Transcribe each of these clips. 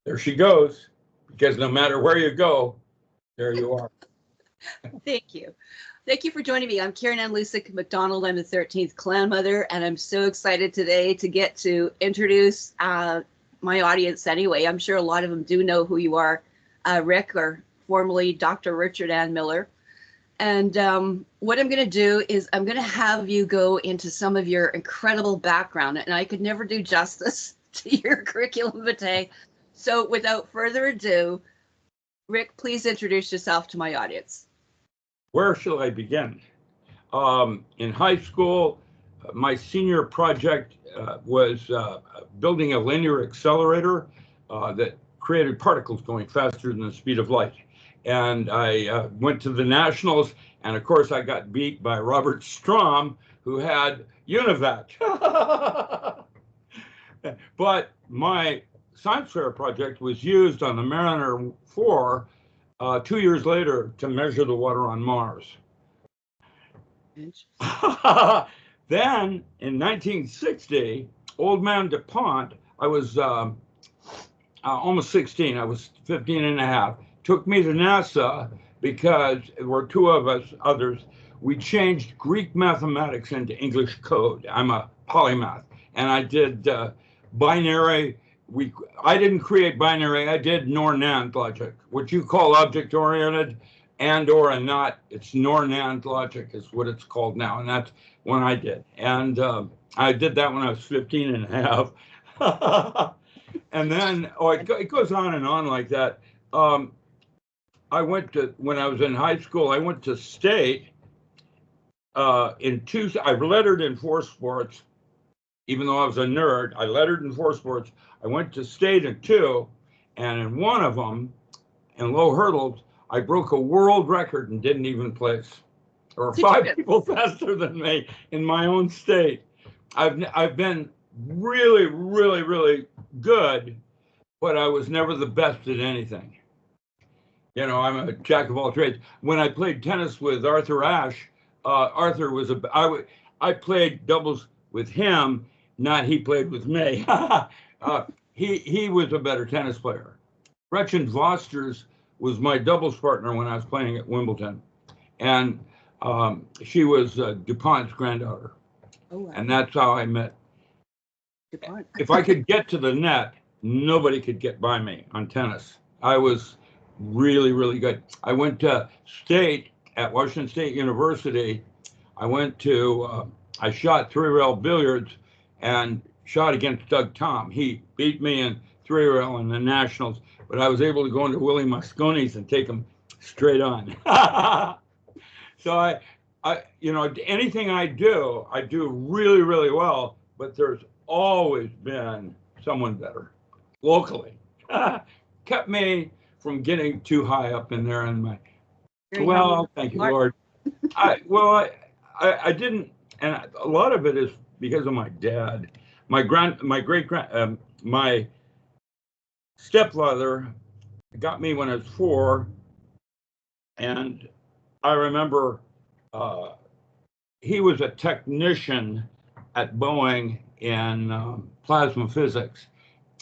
There she goes, because no matter where you go, there you are. Thank you. Thank you for joining me. I'm Karenann MacDonald. I'm the 13th clan mother, and I'm so excited today to get to introduce my audience anyway. I'm sure a lot of them do know who you are, Rick, or formerly Dr. Richard Ann Miller. And what I'm going to do is I'm going to have you go into some of your incredible background, and I could never do justice to your curriculum vitae. So without further ado, Rick, please introduce yourself to my audience. Where shall I begin? In high school, my senior project was building a linear accelerator that created particles going faster than the speed of light. And I went to the nationals, and of course I got beat by Robert Strom, who had UNIVAC. But my science fair project was used on the Mariner 4 2 years later to measure the water on Mars. Then in 1960, old man DuPont, I was almost 16, I was 15 and a half, took me to NASA because there were two of us others. We changed Greek mathematics into English code. I'm a polymath, and I did binary. I didn't create binary, I did nor-NAND logic. What you call object-oriented and/or and not, it's nor-NAND logic is what it's called now, and that's when I did. And I did that when I was 15 and a half. And then, it goes on and on like that. I went to, when I was in high school, I went to state I lettered in 4 sports. Even though I was a nerd, I lettered in 4 sports. I went to state in 2, and in one of them, in low hurdles, I broke a world record and didn't even place. There were 5 people faster than me in my own state. I've been really, really, really good, but I was never the best at anything. You know, I'm a jack of all trades. When I played tennis with Arthur Ashe, Arthur was I played doubles with him, not he played with me. He was a better tennis player. Gretchen Vosters was my doubles partner when I was playing at Wimbledon, and she was DuPont's granddaughter. Oh, wow. And that's how I met. DuPont. If I could get to the net, nobody could get by me on tennis. I was really, really good. I went to state at Washington State University. I went to, I shot 3-rail billiards and shot against Doug Tom. He beat me in 3-rail in the nationals, but I was able to go into Willie Mosconi's and take him straight on. So I, you know, anything I do really, really well, but there's always been someone better locally. Kept me from getting too high up in there in my, well, thank you, Lord. I didn't, and a lot of it is because of my dad. My stepfather got me when I was 4, and I remember he was a technician at Boeing in plasma physics,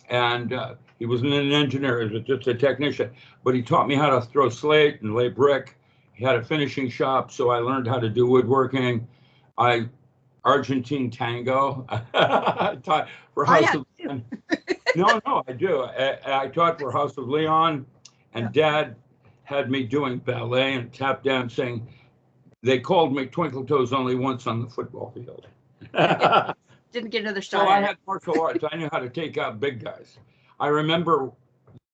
and he wasn't an engineer, he was just a technician, but he taught me how to throw slate and lay brick. He had a finishing shop, so I learned how to do woodworking. Argentine tango. I taught for House of Leon. No, I do. I taught for House of Leon, and Dad had me doing ballet and tap dancing. They called me Twinkle Toes only once on the football field. Didn't get another shot. So I had martial arts. I knew how to take out big guys. I remember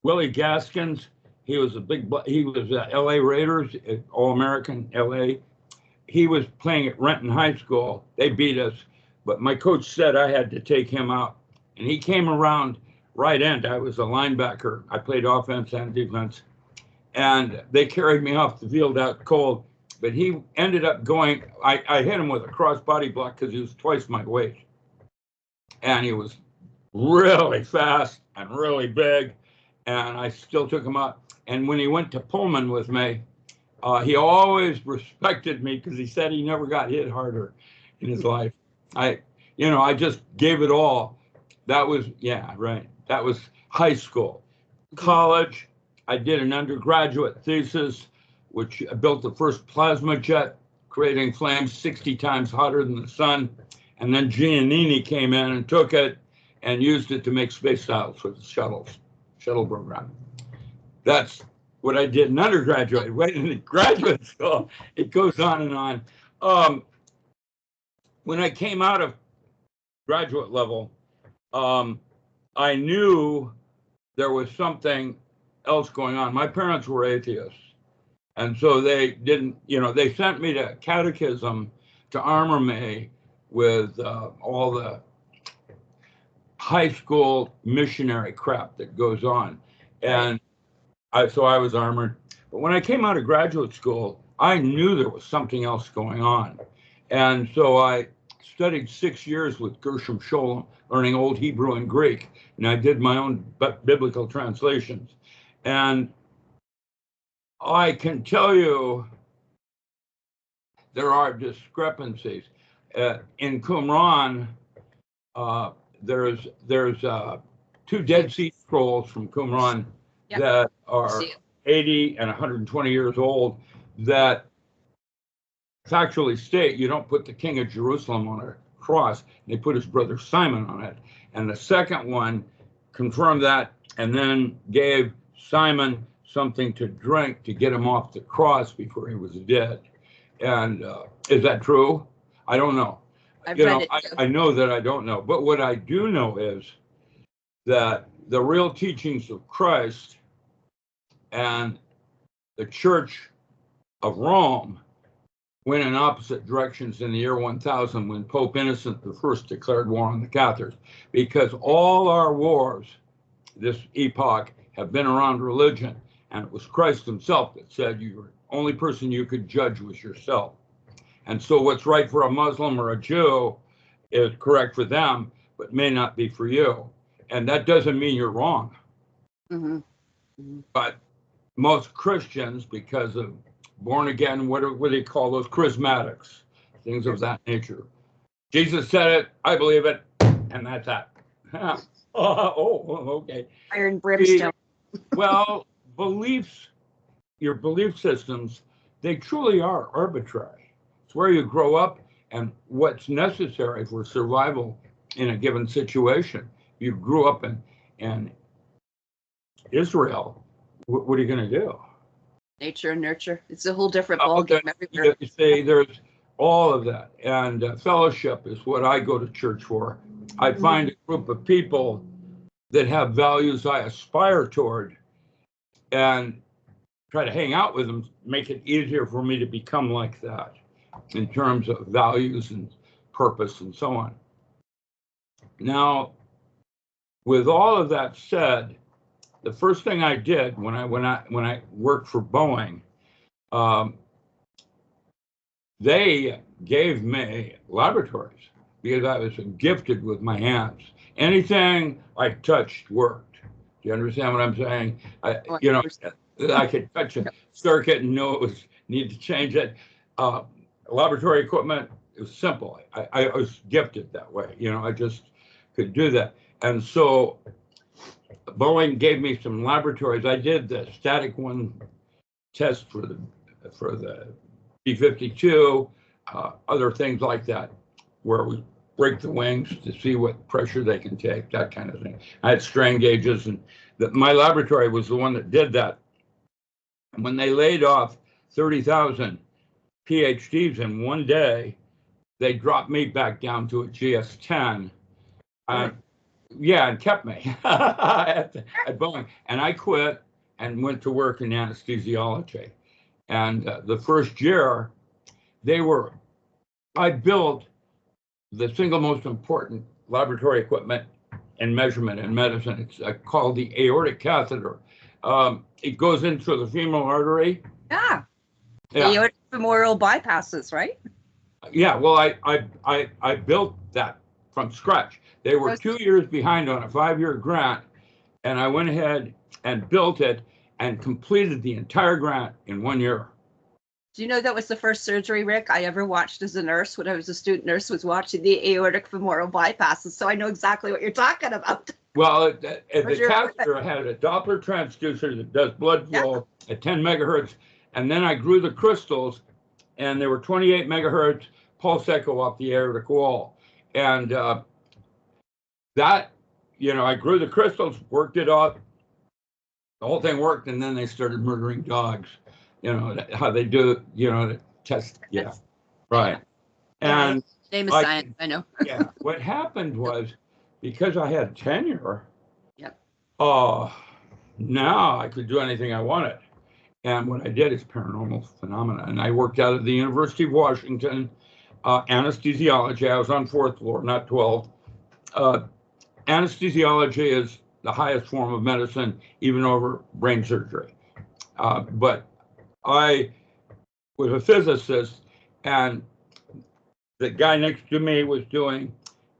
Willie Gaskins. He was he was LA Raiders, All-American LA. He was playing at Renton High School. They beat us, but my coach said I had to take him out. And he came around right end. I was a linebacker. I played offense and defense. And they carried me off the field out cold. But he ended up going, I hit him with a cross body block because he was twice my weight. And he was really fast and really big. And I still took him out. And when he went to Pullman with me, he always respected me because he said he never got hit harder in his life. I just gave it all. That was, yeah, right. That was high school. college, I did an undergraduate thesis, which I built the first plasma jet, creating flames 60 times hotter than the sun. And then Giannini came in and took it and used it to make space shuttles with the shuttle program. That's what I did in undergraduate. Wait, in graduate school, it goes on and on. When I came out of graduate level, I knew there was something else going on. My parents were atheists. And so they didn't, they sent me to catechism to armor me with all the high school missionary crap that goes on. And so I was armored. But when I came out of graduate school, I knew there was something else going on. And so I studied 6 years with Gershom Scholem, learning Old Hebrew and Greek. And I did my own biblical translations. And I can tell you there are discrepancies. In Qumran, there's 2 Dead Sea Scrolls from Qumran that are 80 and 120 years old that factually state you don't put the king of Jerusalem on a cross. They put his brother Simon on it. And the second one confirmed that and then gave Simon something to drink to get him off the cross before he was dead. And is that true? I don't know. I know that I don't know. But what I do know is that the real teachings of Christ and the Church of Rome went in opposite directions in the year 1000 when Pope Innocent I declared war on the Catholics. Because all our wars, this epoch, have been around religion. And it was Christ himself that said the only person you could judge was yourself. And so what's right for a Muslim or a Jew is correct for them, but may not be for you. And that doesn't mean you're wrong. Mm-hmm. Mm-hmm. But most Christians, because of born again, what do they call those? Charismatics, things of that nature. Jesus said it, I believe it, and that's that. Okay. Iron brimstone. Well, beliefs, your belief systems, they truly are arbitrary. It's where you grow up and what's necessary for survival in a given situation. You grew up in Israel, what are you going to do? Nature and nurture. It's a whole different ballgame everywhere. You say there's all of that. And fellowship is what I go to church for. I find a group of people that have values I aspire toward and try to hang out with them, make it easier for me to become like that in terms of values and purpose and so on. Now, with all of that said, the first thing I did when I worked for Boeing, they gave me laboratories because I was gifted with my hands. Anything I touched worked. Do you understand what I'm saying? I could touch a circuit and know it was need to change it. Laboratory equipment, it was simple. I was gifted that way. I just could do that. And so Boeing gave me some laboratories. I did the static one test for the B-52, other things like that, where we break the wings to see what pressure they can take, that kind of thing. I had strain gauges, and my laboratory was the one that did that. And when they laid off 30,000 PhDs in one day, they dropped me back down to a GS-10. And kept me at Boeing. And I quit and went to work in anesthesiology. And the first year, I built the single most important laboratory equipment and measurement in medicine. It's called the aortic catheter. It goes into the femoral artery. Yeah. Aortic femoral bypasses, right? Yeah. Well, I built that from scratch. They were 2 years behind on a 5-year grant, and I went ahead and built it and completed the entire grant in 1 year. Do you know that was the first surgery, Rick, I ever watched as a nurse when I was a student nurse, was watching the aortic femoral bypasses. So I know exactly what you're talking about. Well, at the Where's your catheter, I had a Doppler transducer that does blood flow at 10 megahertz. And then I grew the crystals, and they were 28 megahertz pulse echo off the aortic wall. And that, I grew the crystals, worked it off. The whole thing worked, and then they started murdering dogs. How they do, to test. Yeah, right. And name is science, I know. Yeah, what happened was, because I had tenure, yep. Now I could do anything I wanted. And what I did is paranormal phenomena. And I worked out of the University of Washington, anesthesiology. I was on 4th floor, not 12th. Anesthesiology is the highest form of medicine, even over brain surgery. But I was a physicist, and the guy next to me was doing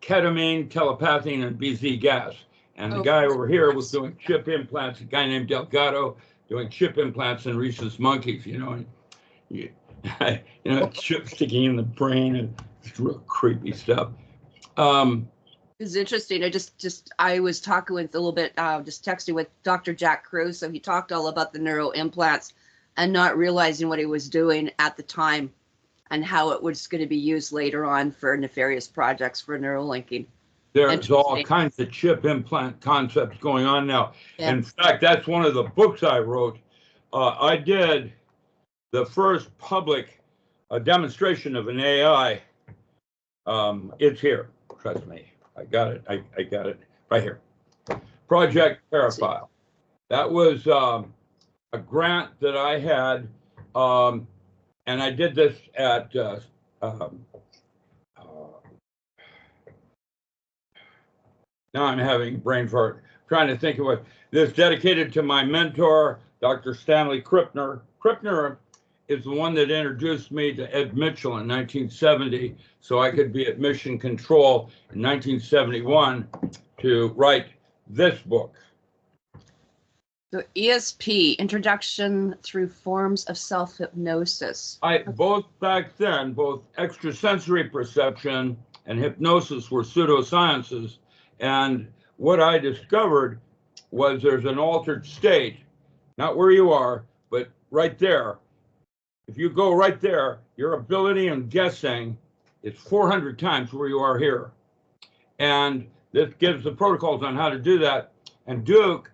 ketamine, telepathy, and BZ gas. And the guy over here was doing chip implants, a guy named Delgado doing chip implants in rhesus monkeys, and chip sticking in the brain, and it's real creepy stuff. It's interesting. I was talking with a little bit, just texting with Dr. Jack Cruz. So he talked all about the neuro implants and not realizing what he was doing at the time and how it was going to be used later on for nefarious projects for neurolinking. There's all kinds of chip implant concepts going on now. Yeah. In fact, that's one of the books I wrote. I did the first public demonstration of an AI. It's here, trust me. I got it. I got it right here. Project Paraphile. That was a grant that I had, and I did this at now I'm having brain fart, trying to think of what this dedicated to my mentor, Dr. Stanley Krippner. Krippner is the one that introduced me to Ed Mitchell in 1970, so I could be at Mission Control in 1971 to write this book. So ESP, Introduction Through Forms of Self-Hypnosis. Both back then, both extrasensory perception and hypnosis were pseudosciences. And what I discovered was there's an altered state, not where you are, but right there. If you go right there, your ability in guessing is 400 times where you are here. And this gives the protocols on how to do that. And Duke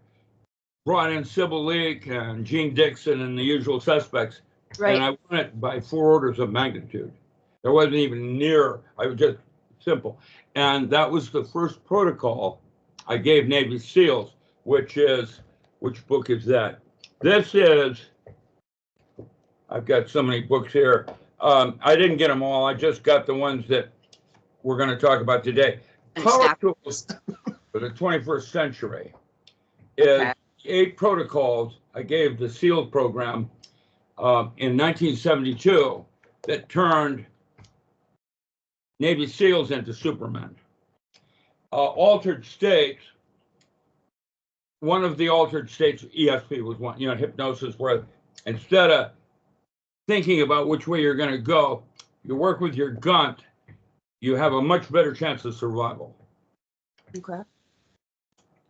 brought in Sybil Leek and Gene Dixon and the usual suspects. Right. And I won it by 4 orders of magnitude. There wasn't even near, I was just simple. And that was the first protocol I gave Navy SEALs, which book is that? This is, I've got so many books here. I didn't get them all. I just got the ones that we're going to talk about today. Power Tools for the 21st Century is 8 protocols I gave the SEAL program in 1972 that turned Navy SEALs into Supermen. Altered states, one of the altered states, ESP was one, hypnosis, where instead of thinking about which way you're going to go, you work with your gut, you have a much better chance of survival. Okay.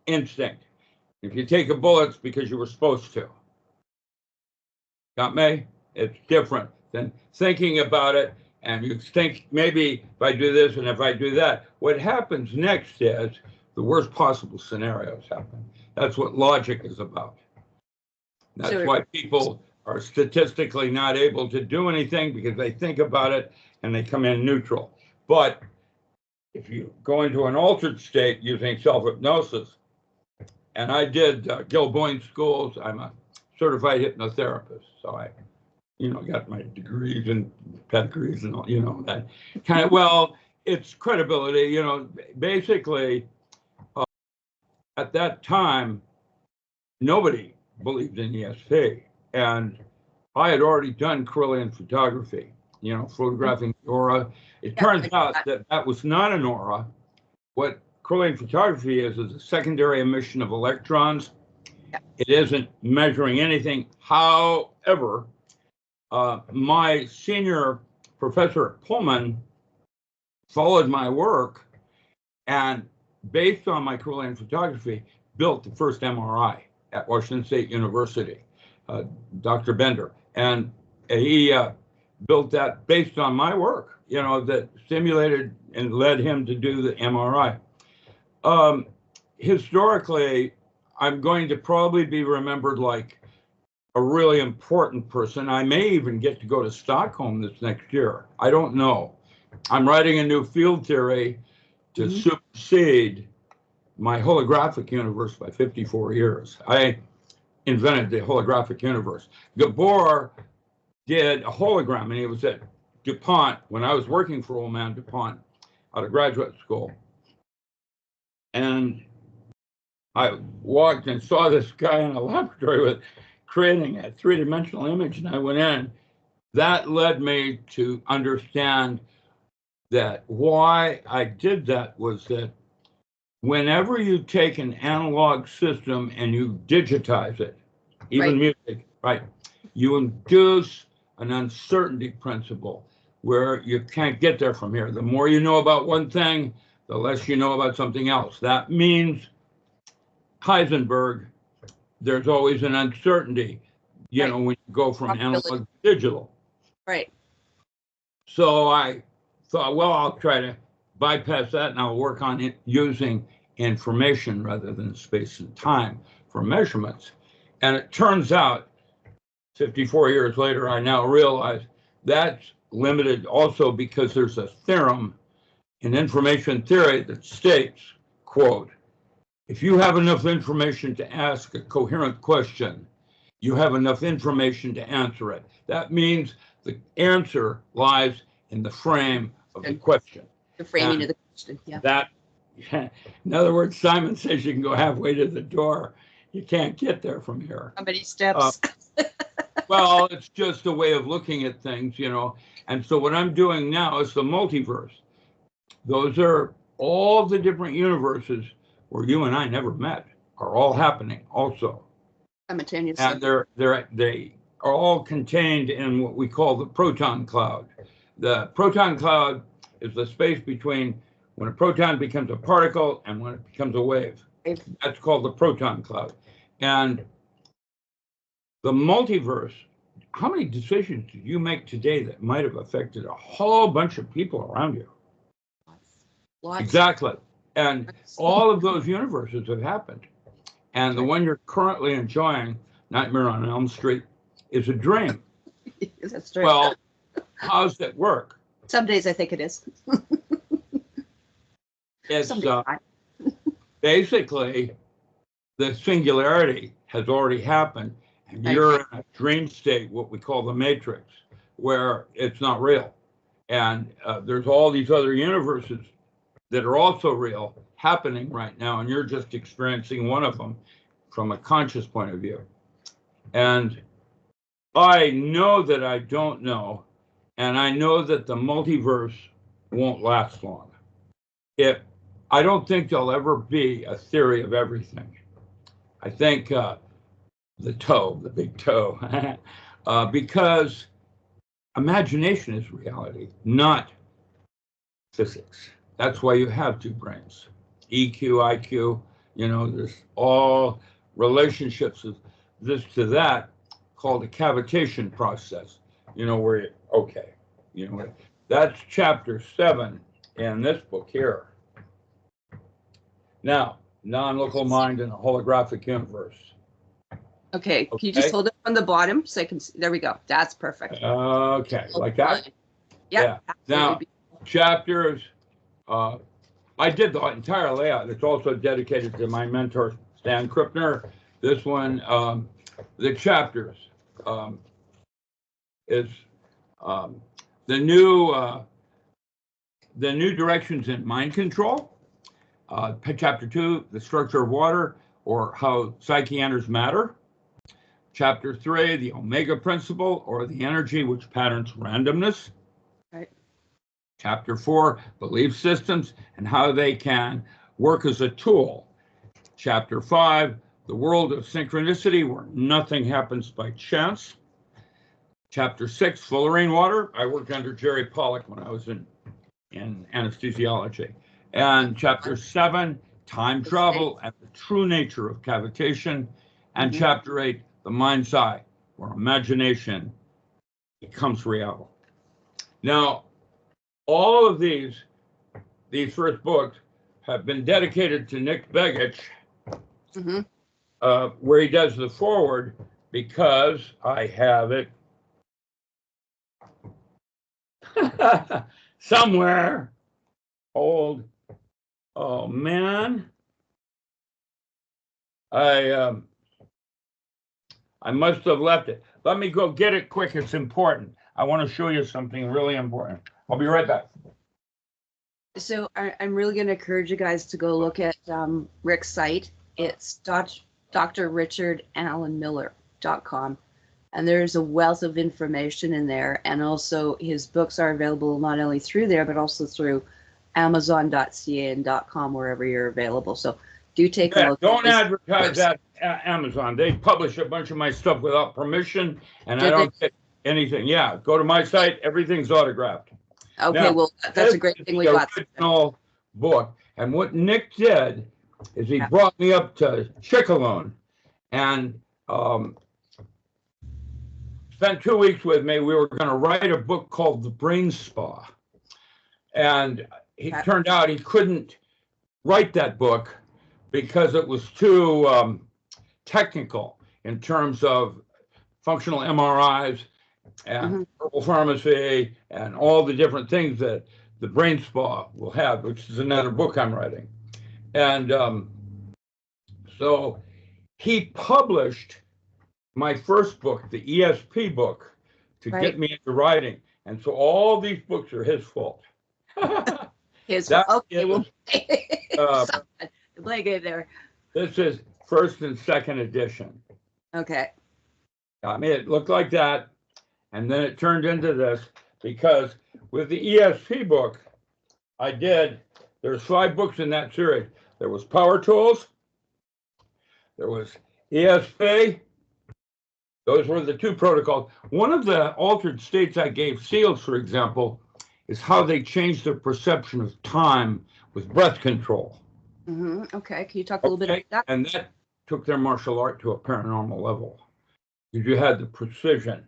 Instinct. If you take a bullet, it's because you were supposed to. Got me? It's different than thinking about it. And you think, maybe if I do this and if I do that, what happens next is the worst possible scenarios happen. That's what logic is about. That's why people are statistically not able to do anything, because they think about it and they come in neutral. But if you go into an altered state using self-hypnosis, and I did Gil Boyne schools, I'm a certified hypnotherapist, so I got my degrees and pedigrees and all, that kind of, well, it's credibility, basically, at that time, nobody believed in ESP. And I had already done Kirlian photography, photographing the aura. It turns out that that was not an aura. What Kirlian photography is a secondary emission of electrons. It isn't measuring anything. However, my senior professor at Pullman followed my work, and based on my Korean photography, built the first MRI at Washington State University, Dr. Bender. And he built that based on my work, that stimulated and led him to do the MRI. Historically, I'm going to probably be remembered like a really important person. I may even get to go to Stockholm this next year. I don't know. I'm writing a new field theory to supersede my holographic universe by 54 years. I invented the holographic universe. Gabor did a hologram, and he was at DuPont when I was working for old man DuPont out of graduate school. And I walked and saw this guy in a laboratory with creating a three-dimensional image, and I went in. That led me to understand that why I did that was that whenever you take an analog system and you digitize it, even music, right, you induce an uncertainty principle where you can't get there from here. The more you know about one thing, the less you know about something else. That means Heisenberg, there's always an uncertainty, when you go from analog to digital. Right. So I thought, well, I'll try to bypass that and I'll work on it using information rather than space and time for measurements. And it turns out, 54 years later, I now realize that's limited also because there's a theorem in information theory that states, quote, if you have enough information to ask a coherent question, you have enough information to answer it. That means the answer lies in the frame of the question. The framing of the question, In other words, Simon says you can go halfway to the door. You can't get there from here. How many steps? Well, it's just a way of looking at things, And so what I'm doing now is the multiverse. Those are all the different universes where you and I never met are all happening also. Simultaneously. And they are all contained in what we call the proton cloud. The proton cloud is the space between when a proton becomes a particle and when it becomes a wave. That's called the proton cloud. And the multiverse, how many decisions did you make today that might have affected a whole bunch of people around you? Lots. Exactly. And all of those universes have happened. And the one you're currently enjoying, Nightmare on Elm Street, is a dream. That's true. Well, how's that work? Some days I think it is. It's basically the singularity has already happened, and you're in a dream state, what we call the matrix, where it's not real. And there's all these other universes that are also real happening right now, and you're just experiencing one of them from a conscious point of view. And I know that I don't know, and I know that the multiverse won't last long. I don't think there'll ever be a theory of everything. I think the big toe, because imagination is reality, not physics. That's why you have two brains, EQ, IQ, there's all relationships of this to that called a cavitation process, where that's chapter 7 in this book here. Now, non-local mind in a holographic universe. Okay, can you just hold it from the bottom so I can see? There we go. That's perfect. Okay, like that? Yeah. Now, chapters, I did the entire layout. It's also dedicated to my mentor, Stan Krippner. This one, the chapters is the new directions in mind control. Chapter 2, the structure of water, or how psyche enters matter. Chapter 3, the omega principle, or the energy which patterns randomness. Right. Chapter 4, belief systems and how they can work as a tool. Chapter 5, the world of synchronicity, where nothing happens by chance. Chapter 6, fullerene water. I worked under Jerry Pollack when I was in anesthesiology. And chapter 7 time travel and the true nature of cavitation, and chapter 8, the mind's eye, where imagination becomes reality. Now, all of these first books have been dedicated to Nick Begich, where he does the foreword, because I have it somewhere. Oh man, I must have left it. Let me go get it quick. It's important. I want to show you something really important. I'll be right back. So I'm really going to encourage you guys to go look at Rick's site. It's drrichardalanmiller.com. And there's a wealth of information in there. And also his books are available not only through there, but also through Amazon.ca and .com, wherever you're available. So do take a look. Don't advertise that at Amazon. They publish a bunch of my stuff without permission, and I don't get anything. Yeah, go to my site. Everything's autographed. Okay, now, well, that's a great thing we got. Original book. And what Nick did is he brought me up to Chickalone and spent 2 weeks with me. We were going to write a book called The Brain Spa. And he turned out he couldn't write that book because it was too technical in terms of functional MRIs and herbal pharmacy and all the different things that the brain spa will have, which is another book I'm writing. And so he published my first book, the ESP book, to get me into writing. And so all these books are his fault. Okay, well, blanket there. This is first and second edition. Okay. I mean, it looked like that, and then it turned into this, because with the ESP book, there's 5 books in that series. There was Power Tools, there was ESP, those were the 2 protocols. One of the altered states I gave SEALs, for example, is how they changed their perception of time with breath control. Okay, can you talk a little bit about that? And that took their martial art to a paranormal level, because you had the precision.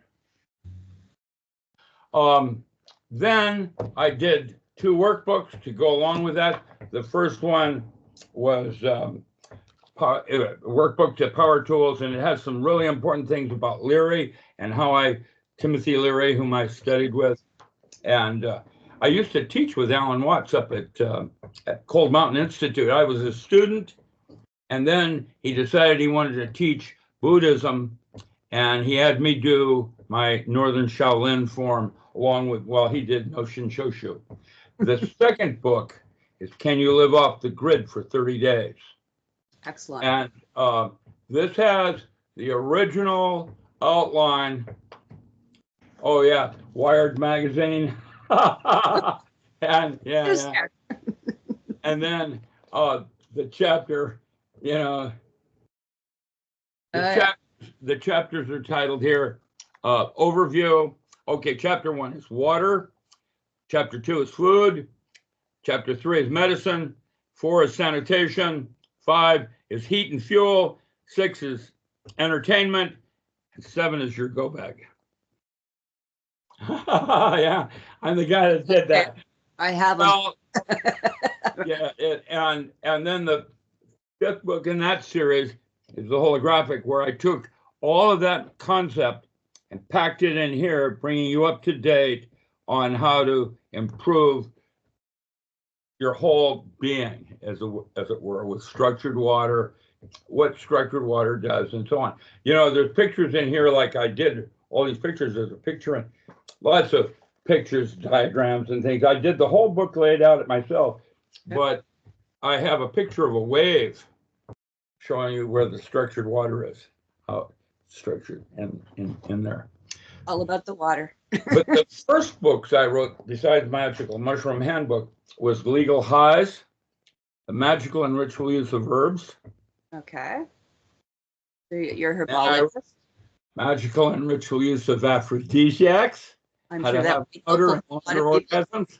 Then I did 2 workbooks to go along with that. The first one was workbook to Power Tools, and it has some really important things about Leary and how Timothy Leary, whom I studied with, and I used to teach with Alan Watts up at Cold Mountain Institute. I was a student, and then he decided he wanted to teach Buddhism, and he had me do my Northern Shaolin form along with, he did Noshin Shoshu. The second book is Can You Live Off the Grid for 30 Days? Excellent. And this has the original outline. Oh, yeah, Wired magazine. And and then the chapter, the chapters are titled here, overview. Okay, chapter 1 is water, chapter 2 is food, chapter 3 is medicine, 4 is sanitation, 5 is heat and fuel, 6 is entertainment, and 7 is your go bag. Yeah, I'm the guy that did that. I have them. Well, and then the 5th book in that series is the holographic, where I took all of that concept and packed it in here, bringing you up to date on how to improve your whole being, as it were, with structured water, what structured water does, and so on. There's pictures in here, like I did all these pictures. There's a picture and lots of pictures, diagrams, and things. I did the whole book laid out myself, but I have a picture of a wave showing you where the structured water is, how it's structured in there. All about the water. But the first books I wrote, besides Magical Mushroom Handbook, was Legal Highs, The Magical and Ritual Use of Herbs. Okay. So you're herbologist. Magical and Ritual Use of Aphrodisiacs. I'm How sure to that have orgasms.